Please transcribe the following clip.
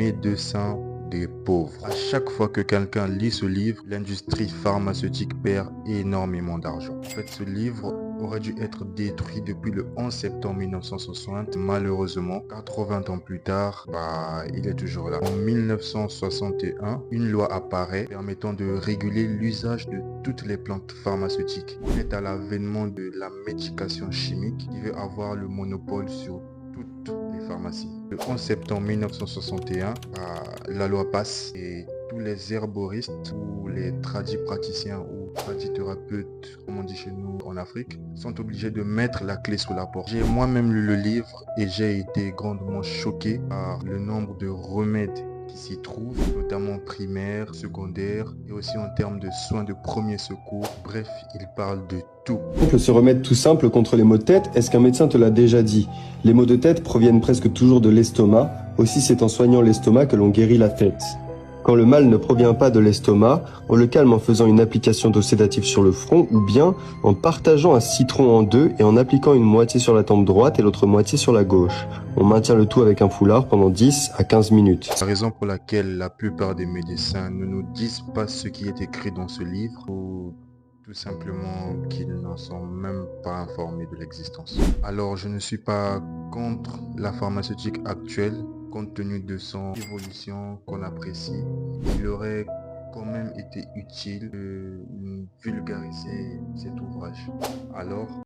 médecins des pauvres. À chaque fois que quelqu'un lit ce livre, l'industrie pharmaceutique perd énormément d'argent. En fait, ce livre aurait dû être détruit depuis le 11 septembre 1960. Malheureusement, 80 ans plus tard, il est toujours là. En 1961, une loi apparaît permettant de réguler l'usage de toutes les plantes pharmaceutiques. On est à l'avènement de la médication chimique qui veut avoir le monopole sur toutes les pharmacies. Le 11 septembre 1961, la loi passe et tous les herboristes ou les tradipraticiens ou tradithérapeutes, comme on dit chez nous en Afrique, sont obligés de mettre la clé sous la porte. J'ai moi-même lu le livre et j'ai été grandement choqué par le nombre de remèdes qui s'y trouvent, notamment primaires, secondaires et aussi en termes de soins de premier secours. Bref, il parle de tout. Ce remède tout simple contre les maux de tête, est-ce qu'un médecin te l'a déjà dit? Les maux de tête proviennent presque toujours de l'estomac, aussi c'est en soignant l'estomac que l'on guérit la tête. Quand le mal ne provient pas de l'estomac, on le calme en faisant une application d'eau sédative sur le front ou bien en partageant un citron en deux et en appliquant une moitié sur la tempe droite et l'autre moitié sur la gauche. On maintient le tout avec un foulard pendant 10 à 15 minutes. La raison pour laquelle la plupart des médecins ne nous disent pas ce qui est écrit dans ce livre ou tout simplement qu'ils n'en sont même pas informés de l'existence. Alors je ne suis pas contre la pharmaceutique actuelle, compte tenu de son évolution qu'on apprécie. Il aurait quand même été utile de vulgariser cet ouvrage. Alors,